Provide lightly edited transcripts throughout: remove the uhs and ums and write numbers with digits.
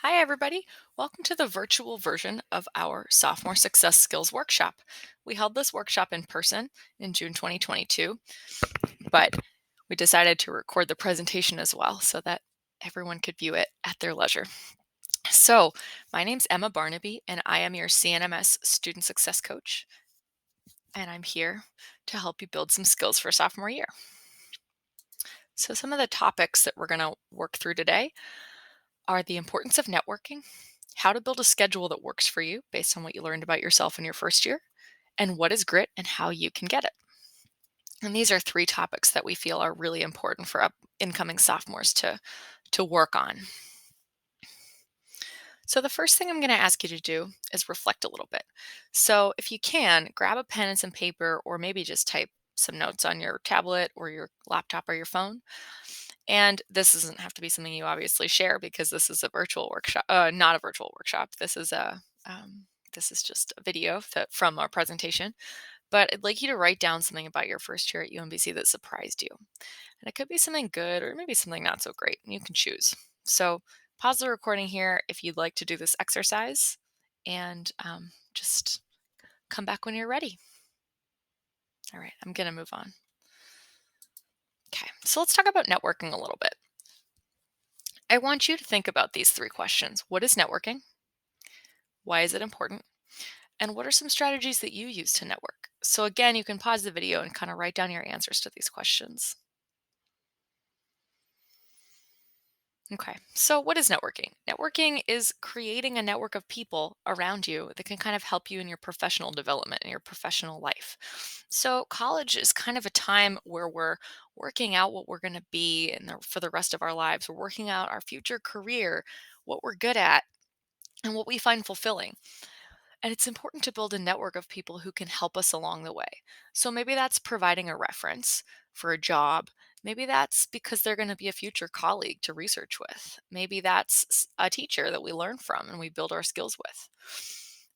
Hi, everybody. Welcome to the virtual version of our Sophomore Success Skills Workshop. We held this workshop in person in June 2022, but we decided to record the presentation as well so that everyone could view it at their leisure. So, my name's Emma Barnaby, and I am your CNMS Student Success Coach, and I'm here to help you build some skills for sophomore year. So, some of the topics that we're going to work through today are the importance of networking, how to build a schedule that works for you based on what you learned about yourself in your first year, and what is grit and how you can get it. And these are three topics that we feel are really important for incoming sophomores to work on. So the first thing I'm going to ask you to do is reflect a little bit. So if you can, grab a pen and some paper, or maybe just type some notes on your tablet or your laptop or your phone. And this doesn't have to be something you obviously share because this is a virtual workshop, not a virtual workshop. This is just a video from our presentation. But I'd like you to write down something about your first year at UMBC that surprised you. And it could be something good or maybe something not so great. You can choose. So pause the recording here if you'd like to do this exercise and just come back when you're ready. All right, I'm going to move on. Okay, so let's talk about networking a little bit. I want you to think about these three questions. What is networking? Why is it important? And what are some strategies that you use to network? So again, you can pause the video and kind of write down your answers to these questions. Okay, so what is networking? Networking is creating a network of people around you that can kind of help you in your professional development and your professional life. So college is kind of a time where we're working out what we're going to be for the rest of our lives. We're working out our future career, what we're good at, and what we find fulfilling. And it's important to build a network of people who can help us along the way. So maybe that's providing a reference for a job. Maybe that's because they're going to be a future colleague to research with. Maybe that's a teacher that we learn from and we build our skills with.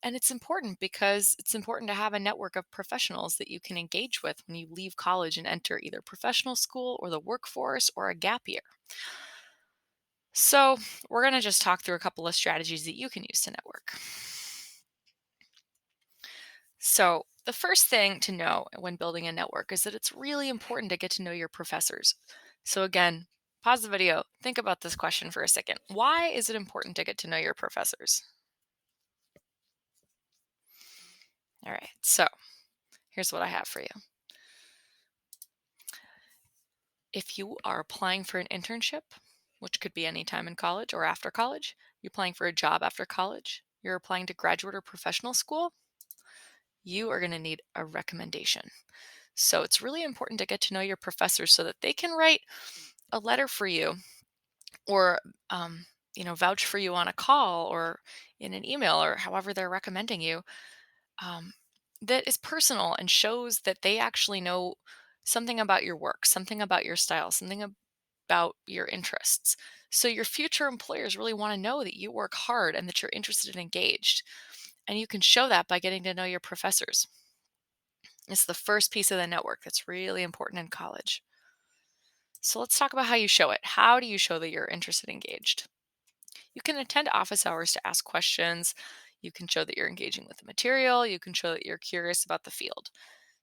And it's important because it's important to have a network of professionals that you can engage with when you leave college and enter either professional school or the workforce or a gap year. So, we're going to just talk through a couple of strategies that you can use to network. So, the first thing to know when building a network is that it's really important to get to know your professors. So, again, pause the video, think about this question for a second. Why is it important to get to know your professors? All right, so here's what I have for you. If you are applying for an internship, which could be any time in college or after college, you're applying for a job after college, you're applying to graduate or professional school, you are going to need a recommendation. So it's really important to get to know your professors so that they can write a letter for you or vouch for you on a call or in an email or however they're recommending you, um, that is personal and shows that they actually know something about your work, something about your style, something about your interests. So your future employers really want to know that you work hard and that you're interested and engaged. And you can show that by getting to know your professors. It's the first piece of the network that's really important in college. So let's talk about how you show it. How do you show that you're interested and engaged? You can attend office hours to ask questions. You can show that you're engaging with the material. You can show that you're curious about the field.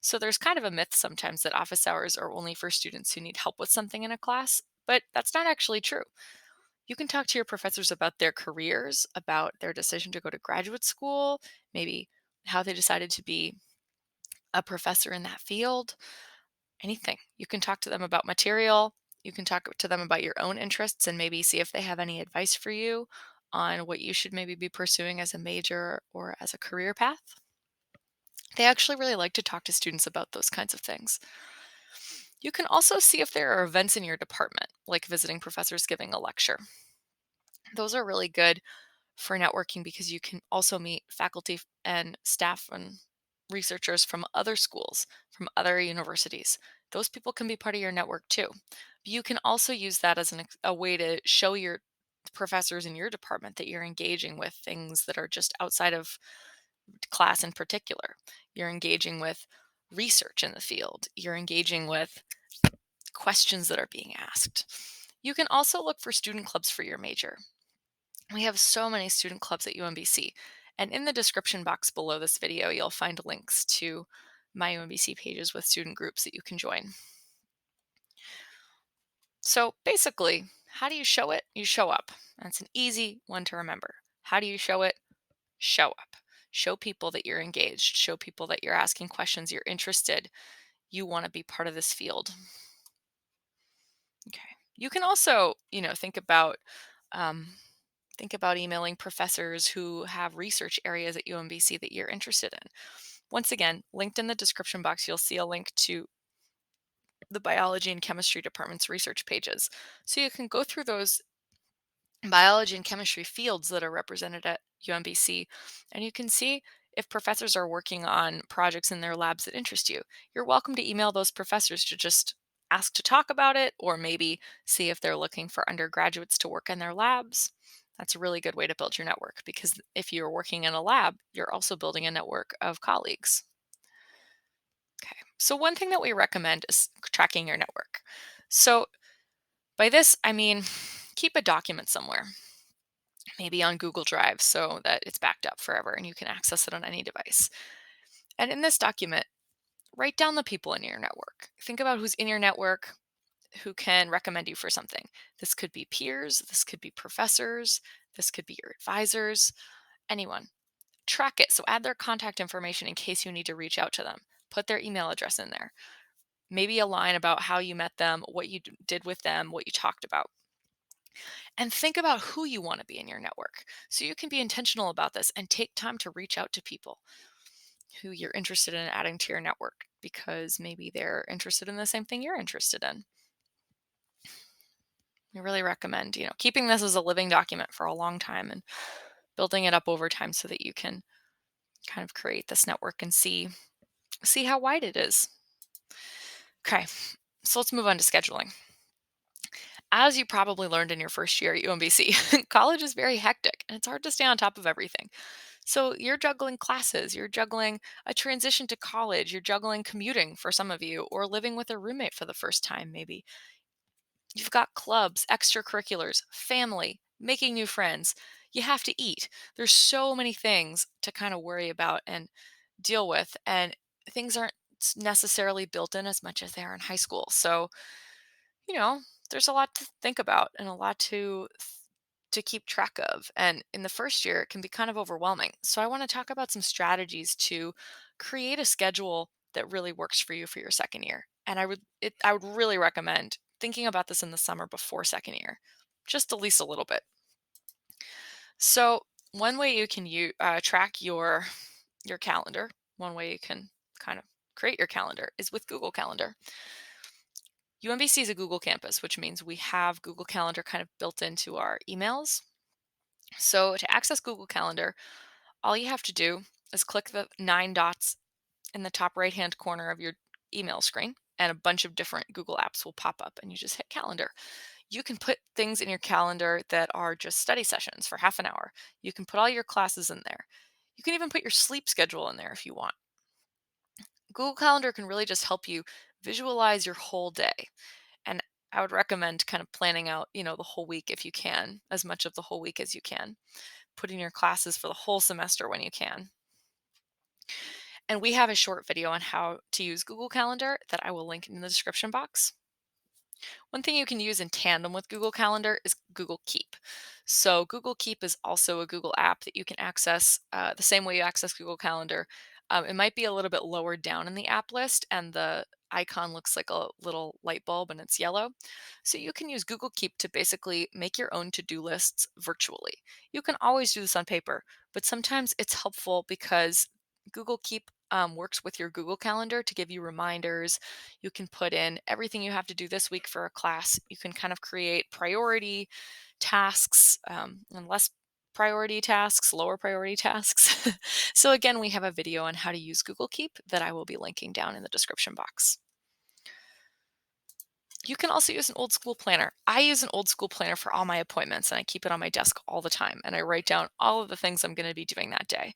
So there's kind of a myth sometimes that office hours are only for students who need help with something in a class, but that's not actually true. You can talk to your professors about their careers, about their decision to go to graduate school, maybe how they decided to be a professor in that field, anything. You can talk to them about material. You can talk to them about your own interests and maybe see if they have any advice for you on what you should maybe be pursuing as a major or as a career path. They actually really like to talk to students about those kinds of things. You can also see if there are events in your department, like visiting professors giving a lecture. Those are really good for networking because you can also meet faculty and staff and researchers from other schools, from other universities. Those people can be part of your network too. But you can also use that as a way to show your professors in your department that you're engaging with things that are just outside of class in particular. You're engaging with research in the field. You're engaging with questions that are being asked. You can also look for student clubs for your major. We have so many student clubs at UMBC. And in the description box below this video, you'll find links to my UMBC pages with student groups that you can join. So basically, how do you show it? You show up. That's an easy one to remember. How do you show it? Show up. Show people that you're engaged. Show people that you're asking questions, you're interested. You want to be part of this field. Okay. You can also, um, think about emailing professors who have research areas at UMBC that you're interested in. Once again, linked in the description box, you'll see a link to the biology and chemistry department's research pages. So you can go through those biology and chemistry fields that are represented at UMBC, and you can see if professors are working on projects in their labs that interest you. You're welcome to email those professors to just ask to talk about it, or maybe see if they're looking for undergraduates to work in their labs. That's a really good way to build your network, because if you're working in a lab, you're also building a network of colleagues. Okay, so one thing that we recommend is tracking your network. So by this, I mean, keep a document somewhere, maybe on Google Drive, so that it's backed up forever and you can access it on any device. And in this document, write down the people in your network. Think about who's in your network, who can recommend you for something. This could be peers, this could be professors, this could be your advisors, anyone. Track it. So add their contact information in case you need to reach out to them. Put their email address in there. Maybe a line about how you met them, what you did with them, what you talked about. And think about who you want to be in your network. So you can be intentional about this and take time to reach out to people who you're interested in adding to your network, because maybe they're interested in the same thing you're interested in. We really recommend, keeping this as a living document for a long time and building it up over time so that you can kind of create this network and see how wide it is. Okay, so let's move on to scheduling. As you probably learned in your first year at UMBC, college is very hectic and it's hard to stay on top of everything. So you're juggling classes, you're juggling a transition to college, you're juggling commuting for some of you, or living with a roommate for the first time, maybe. You've got clubs, extracurriculars, family, making new friends. You have to eat. There's so many things to kind of worry about and deal with, and things aren't necessarily built in as much as they are in high school. So, you know, there's a lot to think about and a lot to keep track of. And in the first year, it can be kind of overwhelming. So I want to talk about some strategies to create a schedule that really works for you for your second year. And I would really recommend thinking about this in the summer before second year, just at least a little bit. So one way you can track your calendar, one way you can kind of create your calendar is with Google Calendar. UMBC is a Google campus, which means we have Google Calendar kind of built into our emails. So to access Google Calendar, all you have to do is click the 9 dots in the top right hand corner of your email screen, and a bunch of different Google apps will pop up, and you just hit calendar. You can put things in your calendar that are just study sessions for half an hour. You can put all your classes in there. You can even put your sleep schedule in there if you want. Google Calendar can really just help you visualize your whole day. And I would recommend kind of planning out, the whole week if you can, as much of the whole week as you can. Put in your classes for the whole semester when you can. And we have a short video on how to use Google Calendar that I will link in the description box. One thing you can use in tandem with Google Calendar is Google Keep. So Google Keep is also a Google app that you can access the same way you access Google Calendar. It might be a little bit lower down in the app list, and the icon looks like a little light bulb and it's yellow. So you can use Google Keep to basically make your own to-do lists virtually. You can always do this on paper, but sometimes it's helpful because Google Keep works with your Google Calendar to give you reminders. You can put in everything you have to do this week for a class. You can kind of create priority tasks, and less priority tasks, lower priority tasks. So again, we have a video on how to use Google Keep that I will be linking down in the description box. You can also use an old school planner. I use an old school planner for all my appointments, and I keep it on my desk all the time, and I write down all of the things I'm going to be doing that day.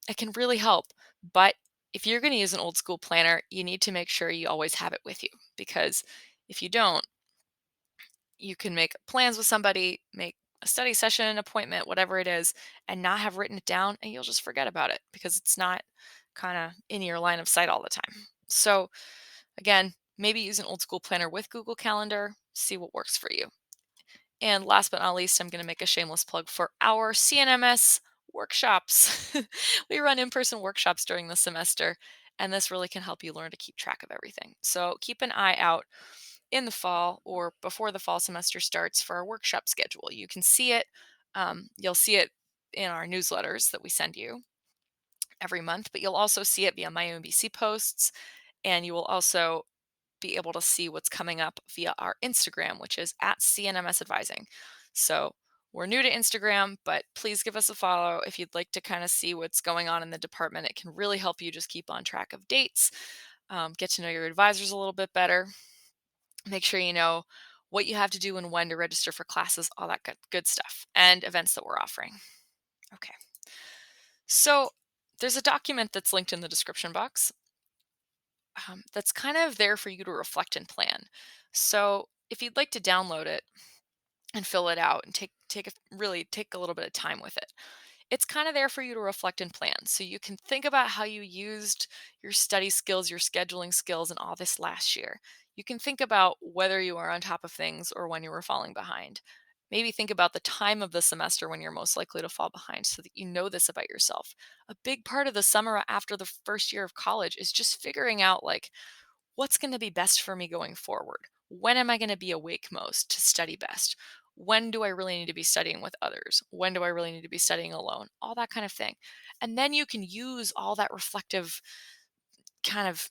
It can really help. But if you're going to use an old school planner, you need to make sure you always have it with you, because if you don't, you can make plans with somebody, make a study session, appointment, whatever it is, and not have written it down, and you'll just forget about it because it's not kind of in your line of sight all the time. So, again, maybe use an old school planner with Google Calendar, see what works for you. And last but not least, I'm going to make a shameless plug for our CNMS workshops. We run in person workshops during the semester, and this really can help you learn to keep track of everything. So keep an eye out in the fall or before the fall semester starts for our workshop schedule. You can see it, you'll see it in our newsletters that we send you every month, but you'll also see it via my UMBC posts, and you will also be able to see what's coming up via our Instagram, which is at CNMS Advising. So we're new to Instagram, but please give us a follow if you'd like to kind of see what's going on in the department. It can really help you just keep on track of dates, get to know your advisors a little bit better, make sure you know what you have to do and when to register for classes, all that good stuff, and events that we're offering. Okay. So there's a document that's linked in the description box that's kind of there for you to reflect and plan. So if you'd like to download it and fill it out and really take a little bit of time with it, it's kind of there for you to reflect and plan. So you can think about how you used your study skills, your scheduling skills, and all this last year. You can think about whether you are on top of things or when you were falling behind. Maybe think about the time of the semester when you're most likely to fall behind so that you know this about yourself. A big part of the summer after the first year of college is just figuring out like what's going to be best for me going forward? When am I going to be awake most to study best? When do I really need to be studying with others? When do I really need to be studying alone? All that kind of thing. And then you can use all that reflective kind of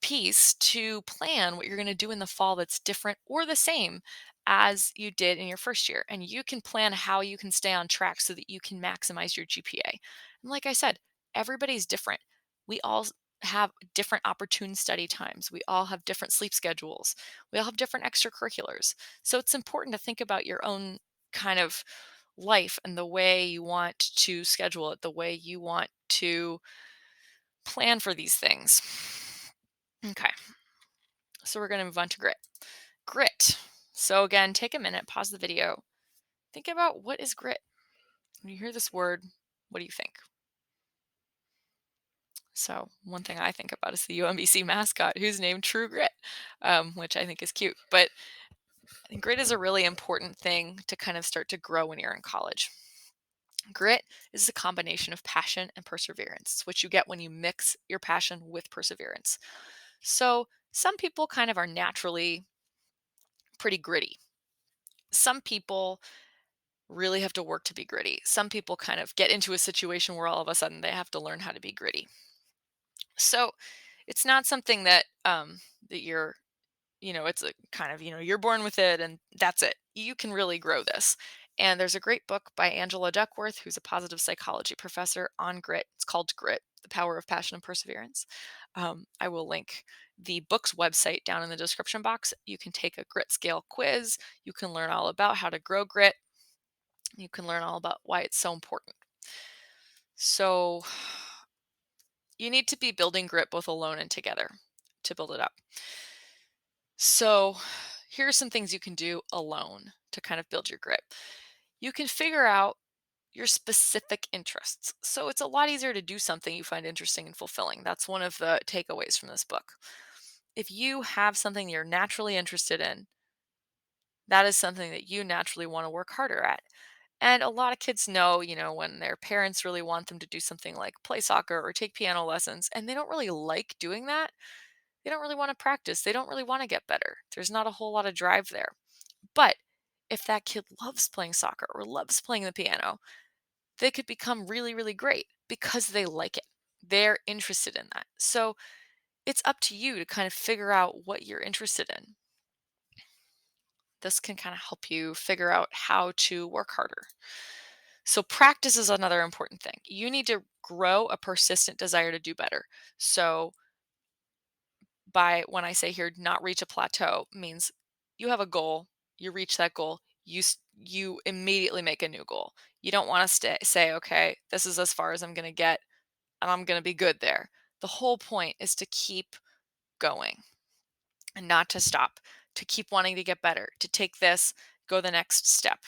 piece to plan what you're going to do in the fall that's different or the same as you did in your first year. And you can plan how you can stay on track so that you can maximize your GPA. And like I said, everybody's different. We all have different opportune study times. We all have different sleep schedules. We all have different extracurriculars. So it's important to think about your own kind of life and the way you want to schedule it, the way you want to plan for these things. Okay. So we're going to move on to grit. Grit. So again, take a minute, pause the video, think about what is grit. When you hear this word, what do you think? So one thing I think about is the UMBC mascot, who's named True Grit, which I think is cute. But I think grit is a really important thing to kind of start to grow when you're in college. Grit is a combination of passion and perseverance. It's what you get when you mix your passion with perseverance. So some people kind of are naturally pretty gritty. Some people really have to work to be gritty. Some people kind of get into a situation where all of a sudden they have to learn how to be gritty. So it's not something that that you're, it's a kind of, you're born with it and that's it. You can really grow this. And there's a great book by Angela Duckworth, who's a positive psychology professor, on grit. It's called Grit: The Power of Passion and Perseverance. I will link the book's website down in the description box. You can take a grit scale quiz. You can learn all about how to grow grit. You can learn all about why it's so important. So you need to be building grit both alone and together to build it up. So here are some things you can do alone to kind of build your grit. You can figure out your specific interests. So it's a lot easier to do something you find interesting and fulfilling. That's one of the takeaways from this book. If you have something you're naturally interested in, that is something that you naturally want to work harder at. And a lot of kids know, when their parents really want them to do something like play soccer or take piano lessons, and they don't really like doing that. They don't really want to practice. They don't really want to get better. There's not a whole lot of drive there. But if that kid loves playing soccer or loves playing the piano, they could become really, really great because they like it. They're interested in that. So it's up to you to kind of figure out what you're interested in. This can kind of help you figure out how to work harder. So practice is another important thing. You need to grow a persistent desire to do better. So by when I say here not reach a plateau means you have a goal, you reach that goal, you immediately make a new goal. You don't want to say okay, this is as far as I'm going to get and I'm going to be good there. The whole point is to keep going and not to stop, to keep wanting to get better, to take this, go the next step.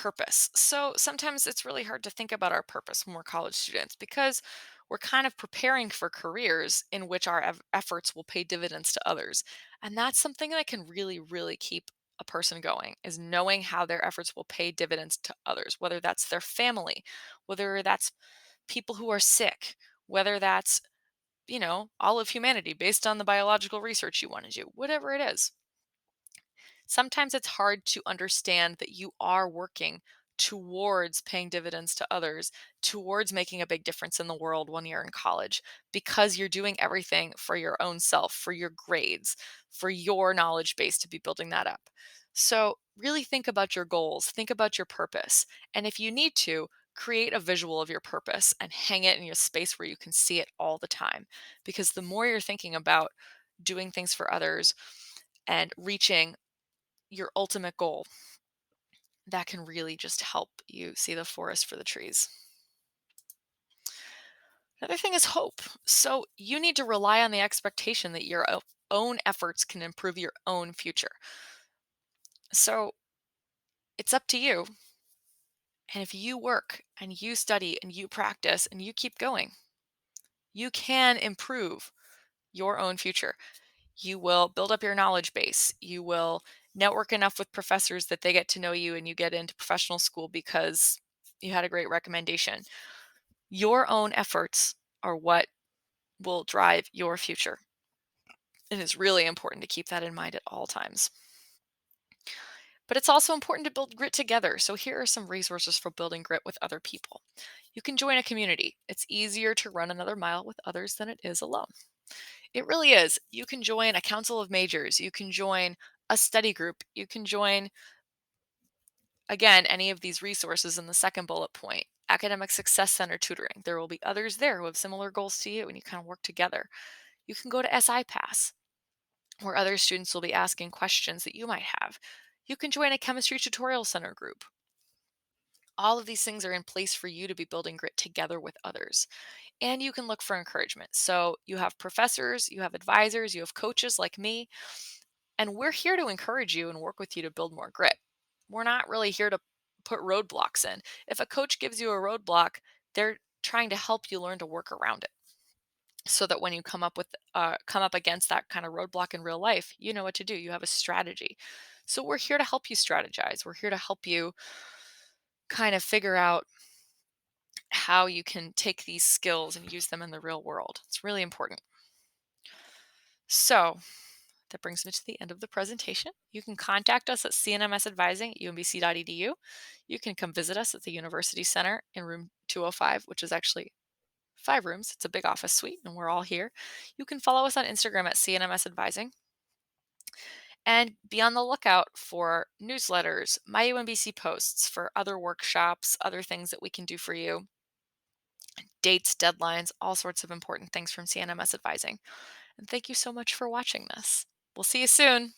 purpose. So sometimes it's really hard to think about our purpose when we're college students because we're kind of preparing for careers in which our efforts will pay dividends to others. And that's something that can really, really keep a person going is knowing how their efforts will pay dividends to others, whether that's their family, whether that's people who are sick, whether that's, all of humanity based on the biological research you want to do, whatever it is. Sometimes it's hard to understand that you are working towards paying dividends to others, towards making a big difference in the world when you're in college, because you're doing everything for your own self, for your grades, for your knowledge base to be building that up. So, really think about your goals, think about your purpose. And if you need to, create a visual of your purpose and hang it in a space where you can see it all the time. Because the more you're thinking about doing things for others and reaching your ultimate goal, that can really just help you see the forest for the trees. Another thing is hope. So you need to rely on the expectation that your own efforts can improve your own future. So it's up to you. And if you work and you study and you practice and you keep going, you can improve your own future. You will build up your knowledge base. You will network enough with professors that they get to know you and you get into professional school because you had a great recommendation. Your own efforts are what will drive your future. It is really important to keep that in mind at all times. But it's also important to build grit together. So here are some resources for building grit with other people. You can join a community. It's easier to run another mile with others than it is alone. It really is. You can join a council of majors. You can join a study group. You can join, again, any of these resources in the second bullet point. Academic Success Center tutoring. There will be others there who have similar goals to you, and you kind of work together. You can go to SI Pass, where other students will be asking questions that you might have. You can join a chemistry tutorial center group. All of these things are in place for you to be building grit together with others. And you can look for encouragement. So you have professors, you have advisors, you have coaches like me, and we're here to encourage you and work with you to build more grit. We're not really here to put roadblocks in. If a coach gives you a roadblock, they're trying to help you learn to work around it so that when you come up against that kind of roadblock in real life, you know what to do. You have a strategy. So we're here to help you strategize. We're here to help you kind of figure out how you can take these skills and use them in the real world. It's really important. So that brings me to the end of the presentation. You can contact us at cnmsadvising@umbc.edu. You can come visit us at the University Center in room 205, which is actually 5 rooms. It's a big office suite, and we're all here. You can follow us on Instagram at cnmsadvising. And be on the lookout for newsletters, my UMBC posts for other workshops, other things that we can do for you, dates, deadlines, all sorts of important things from CNMS Advising. And thank you so much for watching this. We'll see you soon.